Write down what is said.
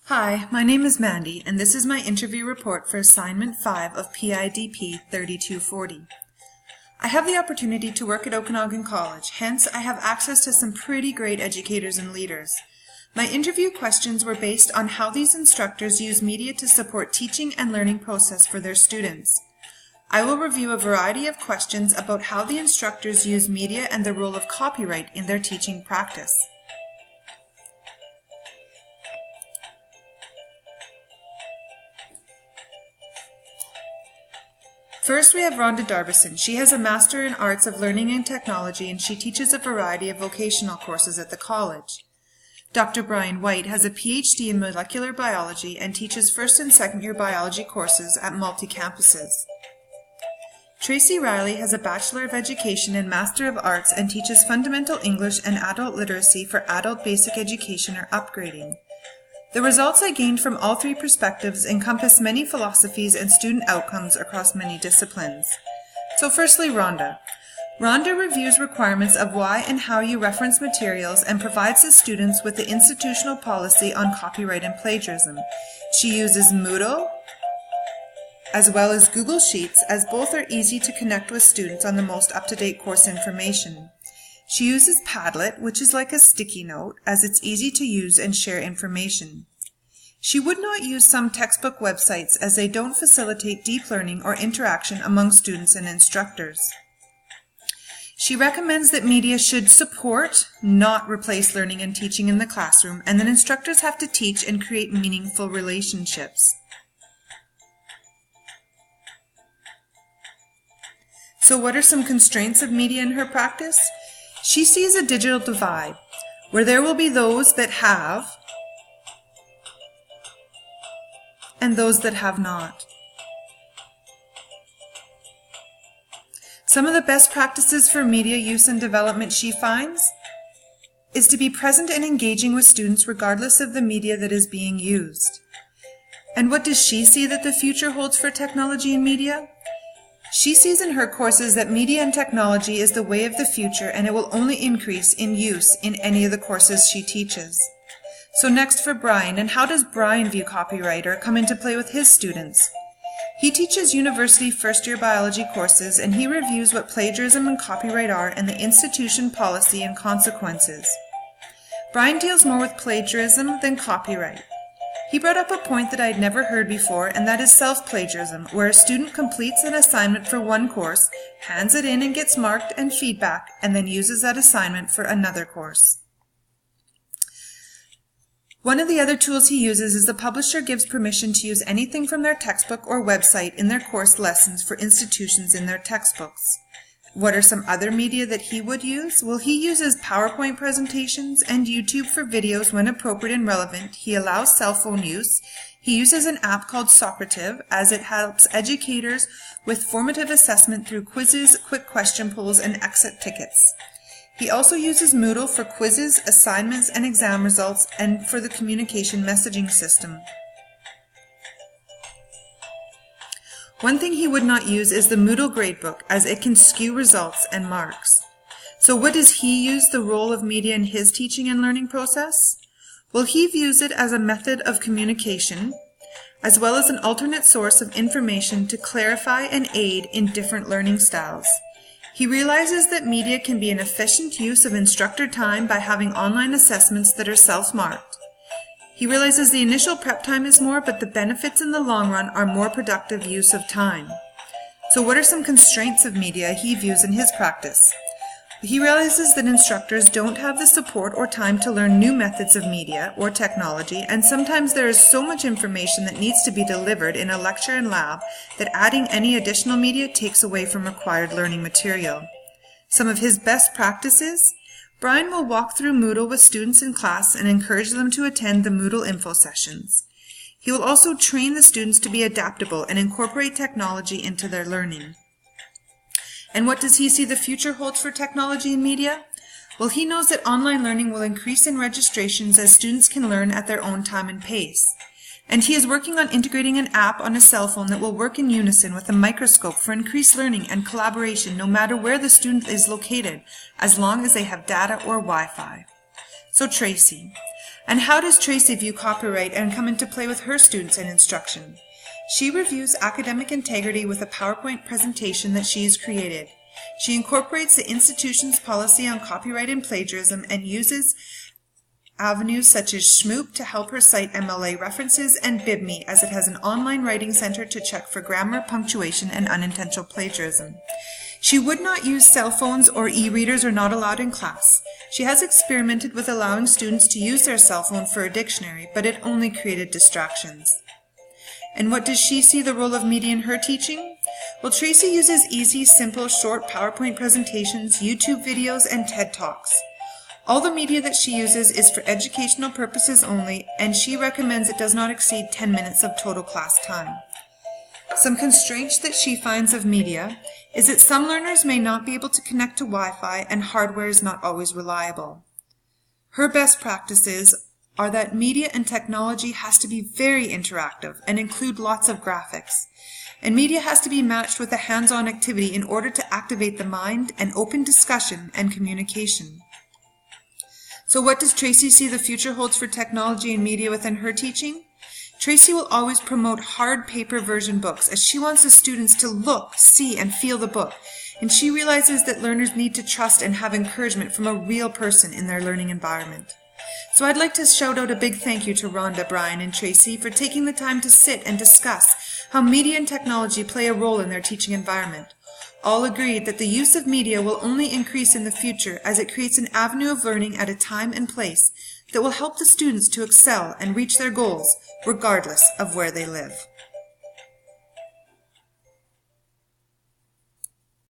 Hi, my name is Mandy, and this is my interview report for Assignment 5 of PIDP 3240. I have the opportunity to work at Okanagan College, hence I have access to some pretty great educators and leaders. My interview questions were based on how these instructors use media to support teaching and learning process for their students. I will review a variety of questions about how the instructors use media and the role of copyright in their teaching practice. First, we have Rhonda Darbison. She has a Master in Arts of Learning and Technology, and she teaches a variety of vocational courses at the college. Dr. Brian White has a PhD in molecular biology and teaches first and second year biology courses at multi-campuses. Tracy Riley has a Bachelor of Education and Master of Arts and teaches fundamental English and adult literacy for adult basic education or upgrading. The results I gained from all three perspectives encompass many philosophies and student outcomes across many disciplines. So firstly, Rhonda. Rhonda reviews requirements of why and how you reference materials and provides the students with the institutional policy on copyright and plagiarism. She uses Moodle as well as Google Sheets, as both are easy to connect with students on the most up-to-date course information. She uses Padlet, which is like a sticky note, as it's easy to use and share information. She would not use some textbook websites as they don't facilitate deep learning or interaction among students and instructors. She recommends that media should support, not replace learning and teaching in the classroom, and that instructors have to teach and create meaningful relationships. So what are some constraints of media in her practice? She sees a digital divide, where there will be those that have and those that have not. Some of the best practices for media use and development she finds is to be present and engaging with students regardless of the media that is being used. And what does she see that the future holds for technology and media? She sees in her courses that media and technology is the way of the future, and it will only increase in use in any of the courses she teaches. So next for Brian, and how does Brian view copyright or come into play with his students? He teaches university first-year biology courses, and he reviews what plagiarism and copyright are and the institution policy and consequences. Brian deals more with plagiarism than copyright. He brought up a point that I had never heard before, and that is self-plagiarism, where a student completes an assignment for one course, hands it in and gets marked and feedback, and then uses that assignment for another course. One of the other tools he uses is the publisher gives permission to use anything from their textbook or website in their course lessons for institutions in their textbooks. What are some other media that he would use? Well, he uses PowerPoint presentations and YouTube for videos when appropriate and relevant. He allows cell phone use. He uses an app called Socrative, as it helps educators with formative assessment through quizzes, quick question polls, and exit tickets. He also uses Moodle for quizzes, assignments, and exam results, and for the communication messaging system. One thing he would not use is the Moodle gradebook, as it can skew results and marks. So what does he use the role of media in his teaching and learning process? Well, he views it as a method of communication, as well as an alternate source of information to clarify and aid in different learning styles. He realizes that media can be an efficient use of instructor time by having online assessments that are self-marked. He realizes the initial prep time is more, but the benefits in the long run are more productive use of time. So what are some constraints of media he views in his practice? He realizes that instructors don't have the support or time to learn new methods of media or technology, and sometimes there is so much information that needs to be delivered in a lecture and lab that adding any additional media takes away from required learning material. Some of his best practices: Brian will walk through Moodle with students in class and encourage them to attend the Moodle info sessions. He will also train the students to be adaptable and incorporate technology into their learning. And what does he see the future holds for technology and media? Well, he knows that online learning will increase in registrations as students can learn at their own time and pace. And he is working on integrating an app on a cell phone that will work in unison with a microscope for increased learning and collaboration no matter where the student is located, as long as they have data or Wi-Fi. So Tracy, And how does Tracy view copyright and come into play with her students and instruction? She reviews academic integrity with a PowerPoint presentation that she has created. She incorporates the institution's policy on copyright and plagiarism and uses avenues such as Schmoop to help her cite MLA references and BibMe, as it has an online writing center to check for grammar, punctuation, and unintentional plagiarism. She would not use cell phones, or e-readers are not allowed in class. She has experimented with allowing students to use their cell phone for a dictionary, but it only created distractions. And what does she see the role of media in her teaching? Well, Tracy uses easy, simple, short PowerPoint presentations, YouTube videos, and TED Talks. All the media that she uses is for educational purposes only, and she recommends it does not exceed 10 minutes of total class time. Some constraints that she finds of media is that some learners may not be able to connect to Wi-Fi and hardware is not always reliable. Her best practices are that media and technology has to be very interactive and include lots of graphics. And media has to be matched with a hands-on activity in order to activate the mind and open discussion and communication. So what does Tracy see the future holds for technology and media within her teaching? Tracy will always promote hard paper version books, as she wants the students to look, see, and feel the book. And she realizes that learners need to trust and have encouragement from a real person in their learning environment. So I'd like to shout out a big thank you to Rhonda, Brian, and Tracy for taking the time to sit and discuss how media and technology play a role in their teaching environment. All agreed that the use of media will only increase in the future as it creates an avenue of learning at a time and place that will help the students to excel and reach their goals regardless of where they live.